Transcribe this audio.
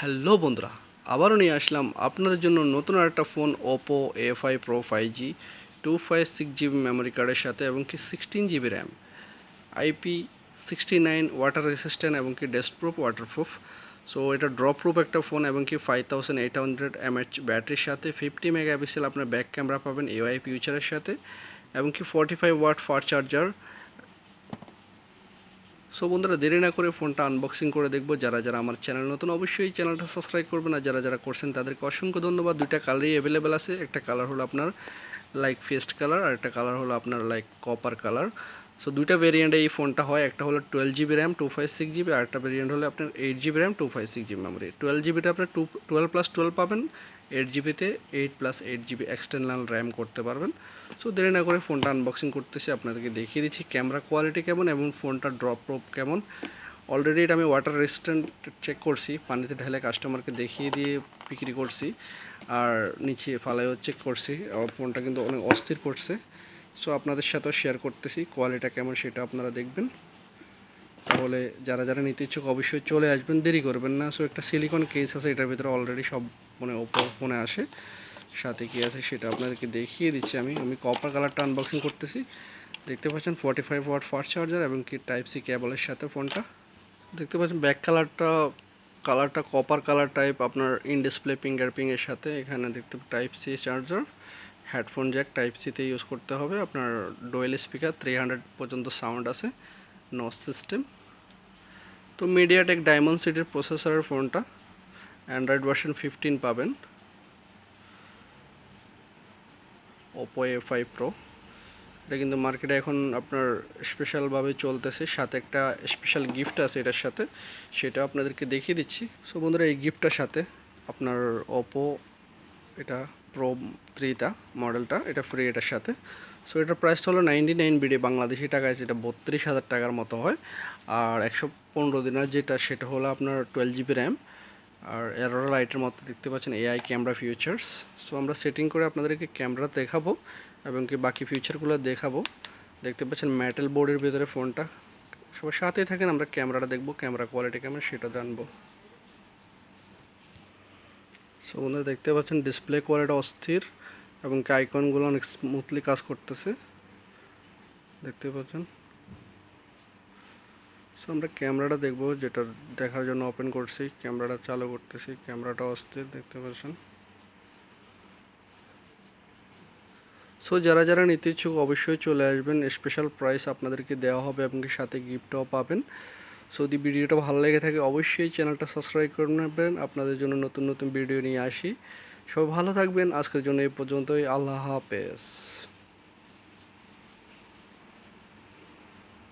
Hello বন্ধুরা, আবারও নিয়ে আসলাম আপনাদের জন্য নতুন আরেকটা phone Oppo A5 Pro 5G 256GB memory কার্ডের সাথে এবং কি 16GB RAM, IP69 water resistant এবং কি ডেস্টপ্রুফ ওয়াটারপ্রুফ। সো এটা ড্রপ প্রুফ একটা ফোন এবং কি 5800 mAh ব্যাটারির সাথে 50 মেগাপিক্সেল আপনার ব্যাক ক্যামেরা পাবেন AI ফিউচারের সাথে এবং কি 45 ওয়াট ফাস্ট চার্জার। সো বন্ধুরা, দেরি না করে ফোনটা আনবক্সিং করে দেখব। যারা যারা আমার চ্যানেল নতুন অবশ্যই চ্যানেলটা সাবস্ক্রাইব করবেন, আর যারা যারা করছেন তাদেরকে অসংখ্য ধন্যবাদ। দুইটা কালারই অ্যাভেলেবেল আছে, একটা কালার হলো আপনার লাইক পেস্ট কালার আর একটা কালার হলো আপনার লাইক কপার কালার। সো দুইটা ভেরিয়েন্টে এই ফোনটা হয়, একটা হলো 12GB র্যাম 256GB আর একটা ভেরিয়েন্ট হলো আপনার 8GB র্যাম 256GB মেমোরি। 12GBতে আপনার 12+12 পাবেন, 8GBতে 8+8GB এক্সটার্নাল র্যাম করতে পারবেন। সো দেরি না করে ফোনটা আনবক্সিং করতেছি, আপনাদেরকে দেখিয়ে দিচ্ছি ক্যামেরা কোয়ালিটি কেমন এবং ফোনটা ড্রপ প্রুফ কেমন। অলরেডি এটা আমি ওয়াটার রেজিস্ট্যান্ট চেক করছি, পানিতে ঢেলে কাস্টমারকে দেখিয়ে দিয়ে বিক্রি করছি, আর নিচে ফালাইও চেক করছি। ফোনটা কিন্তু অনেক অস্থির করছে। সো আপনাদের সাথেও শেয়ার করতেছি কোয়ালিটিটা কেমন সেটা আপনারা দেখবেন। তাহলে যারা যারা নিতে ইচ্ছুক অবশ্যই চলে আসবেন, দেরি করবেন না। সো একটা সিলিকন কেস আছে, এটার ভিতরে অলরেডি সব ওপো ফোনে আসে। সাথে কী আছে সেটা আপনাদেরকে দেখিয়ে দিচ্ছি। আমি কপার কালারটা আনবক্সিং করতেছি। দেখতে পাচ্ছেন 45 ওয়াট ফাস্ট চার্জার এবং কি টাইপ সি কেবলের সাথে ফোনটা দেখতে পাচ্ছেন। ব্যাক কালারটা কপার কালার টাইপ, আপনার ইন ডিসপ্লে ফিঙ্গারপ্রিন্টের সাথে। এখানে দেখতে type C charger, headphone jack type সিতে ইউজ করতে হবে। আপনার ডুয়েল স্পিকার 300 পর্যন্ত সাউন্ড আছে, নয়েজ সিস্টেম। তো মিডিয়াটেক ডায়মন্ডসিটির প্রসেসরের ফোনটা, অ্যান্ড্রয়েড ভার্সন 15 পাবেন। ওপো A5 Pro এটা কিন্তু মার্কেটে এখন আপনার স্পেশালভাবে চলতেছে, সাথে একটা স্পেশাল গিফট আছে এটার সাথে, সেটা আপনাদেরকে দেখিয়ে দিচ্ছি। সো বন্ধুরা, এই গিফটটার সাথে আপনার ওপো এটা প্রো 3টা মডেলটা এটা ফ্রি এটার সাথে। সো এটার প্রাইসটা হলো 99 বিডি, বাংলাদেশি টাকায় যেটা 32,000 টাকার মতো হয়। আর 115 দিনের যেটা সেটা হলো আপনার 12GB র্যাম আর অ্যারোরা লাইটের মতো দেখতে পাচ্ছেন AI ক্যামেরা ফিউচার্স। সো আমরা সেটিং করে আপনাদেরকে ক্যামেরা দেখাবো এবং কি বাকি ফিউচারগুলো দেখাবো। দেখতে পাচ্ছেন মেটাল বোর্ডের ভিতরে ফোনটা। সবার সাথেই থাকেন, আমরা ক্যামেরাটা দেখবো, ক্যামেরা কোয়ালিটি কেমন সেটা জানবো। সো বন্ধুরা, দেখতে পাচ্ছেন ডিসপ্লে কোয়ালিটি অস্থির এবং কি আইকনগুলো অনেক স্মুথলি কাজ করতেছে, দেখতে পাচ্ছেন। সো আমরা ক্যামেরাটা দেখবো, যেটা দেখার জন্য ওপেন করছি, ক্যামেরাটা চালু করতেছি। ক্যামেরাটা অস্থির, দেখতে পাচ্ছেন। সো যারা যারা নিতে ইচ্ছুক অবশ্যই চলে আসবেন, স্পেশাল প্রাইস আপনাদেরকে দেওয়া হবে এবং সাথে গিফটও পাবেন। সো যদি ভিডিওটা ভালো লেগে থাকে অবশ্যই চ্যানেলটা সাবস্ক্রাইব করে নেবেন, আপনাদের জন্য নতুন নতুন ভিডিও নিয়ে আসি। সবাই ভালো থাকবেন, আজকের জন্য এই পর্যন্তই। আল্লাহ হাফেজ।